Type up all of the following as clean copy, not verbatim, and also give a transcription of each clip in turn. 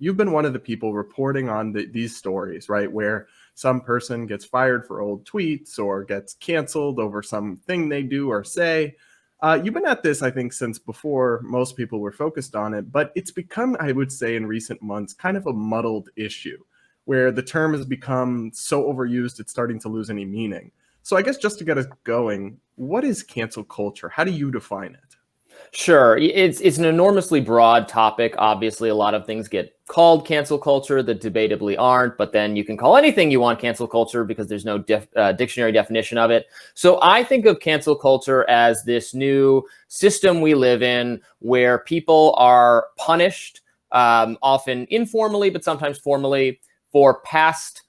you've been one of the people reporting on these stories, right? Where some person gets fired for old tweets or gets canceled over something they do or say. You've been at this, I think, since before most people were focused on it, but it's become, I would say, in recent months, kind of a muddled issue where the term has become so overused it's starting to lose any meaning. So I guess just to get us going, what is cancel culture? How do you define it? Sure. It's an enormously broad topic. Obviously, a lot of things get called cancel culture that debatably aren't, but then you can call anything you want cancel culture because there's no dictionary definition of it. So I think of cancel culture as this new system we live in where people are punished, often informally, but sometimes formally, for past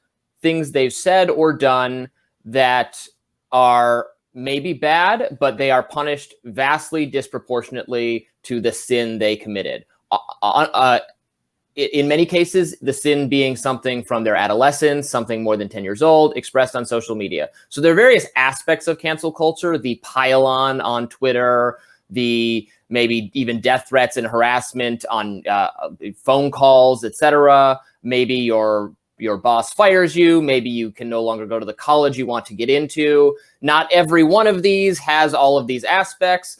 things they've said or done that are maybe bad, but they are punished vastly disproportionately to the sin they committed. In many cases, the sin being something from their adolescence, something more than 10 years old, expressed on social media. So there are various aspects of cancel culture, the pile on Twitter, the maybe even death threats and harassment on phone calls, etc. Maybe your boss fires you. Maybe you can no longer go to the college you want to get into. Not every one of these has all of these aspects.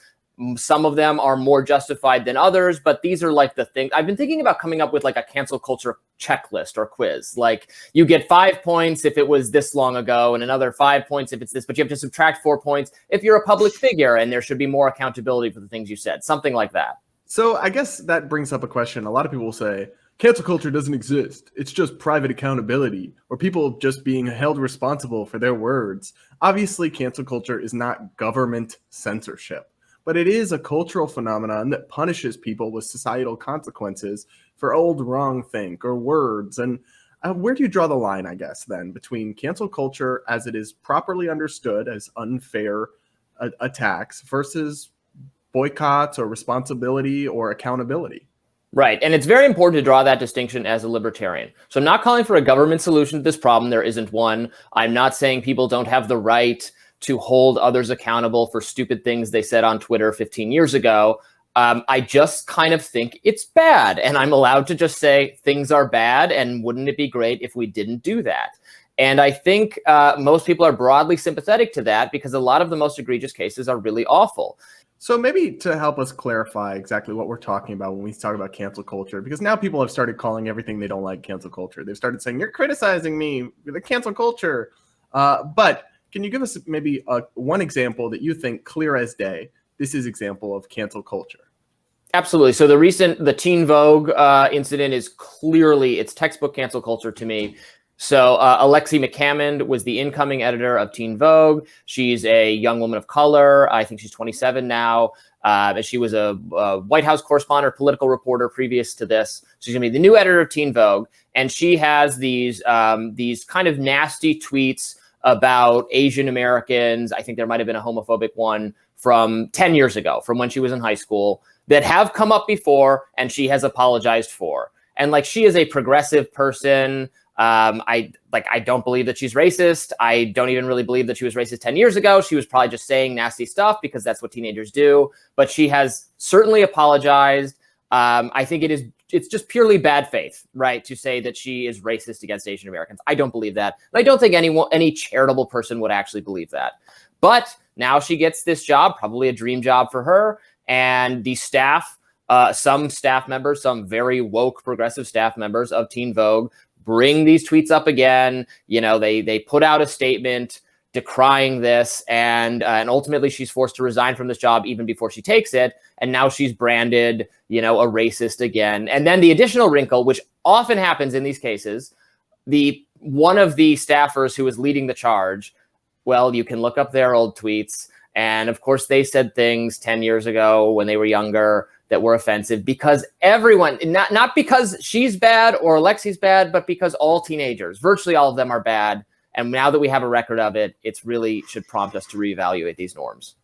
Some of them are more justified than others, but these are like the things. I've been thinking about coming up with like a cancel culture checklist or quiz. Like you get 5 points if it was this long ago and another 5 points if it's this, but you have to subtract 4 points if you're a public figure and there should be more accountability for the things you said, something like that. So I guess that brings up a question. A lot of people will say, cancel culture doesn't exist. It's just private accountability or people just being held responsible for their words. Obviously, cancel culture is not government censorship, but it is a cultural phenomenon that punishes people with societal consequences for old wrong think or words. And where do you draw the line, I guess, then, between cancel culture as it is properly understood as unfair attacks versus boycotts or responsibility or accountability? Right. And it's very important to draw that distinction as a libertarian. So I'm not calling for a government solution to this problem. There isn't one. I'm not saying people don't have the right to hold others accountable for stupid things they said on Twitter 15 years ago. I just kind of think it's bad. And I'm allowed to just say things are bad. And wouldn't it be great if we didn't do that? And I think most people are broadly sympathetic to that because a lot of the most egregious cases are really awful. So maybe to help us clarify exactly what we're talking about when we talk about cancel culture, because now people have started calling everything they don't like cancel culture. They've started saying, you're criticizing me with the cancel culture. But can you give us maybe one example that you think clear as day, this is example of cancel culture? Absolutely. So the Teen Vogue incident is clearly, it's textbook cancel culture to me. So Alexi McCammond was the incoming editor of Teen Vogue. She's a young woman of color. I think she's 27 now. She was a White House correspondent, political reporter previous to this. She's going to be the new editor of Teen Vogue. And she has these kind of nasty tweets about Asian Americans. I think there might have been a homophobic one from 10 years ago, from when she was in high school, that have come up before and she has apologized for. And like, she is a progressive person. I don't believe that she's racist. I don't even really believe that she was racist 10 years ago. She was probably just saying nasty stuff because that's what teenagers do. But she has certainly apologized. I think it's just purely bad faith, right, to say that she is racist against Asian Americans. I don't believe that. And I don't think any charitable person would actually believe that. But now she gets this job, probably a dream job for her. And the staff, some staff members, some very woke progressive staff members of Teen Vogue bring these tweets up again. You know, they put out a statement decrying this, and ultimately she's forced to resign from this job even before she takes it. And now she's branded, a racist again. And then the additional wrinkle, which often happens in these cases, one of the staffers who was leading the charge, well, you can look up their old tweets. And of course, they said things 10 years ago when they were younger that were offensive because everyone, not because she's bad or Alexi's bad, but because all teenagers, virtually all of them are bad. And now that we have a record of it, it's really should prompt us to reevaluate these norms.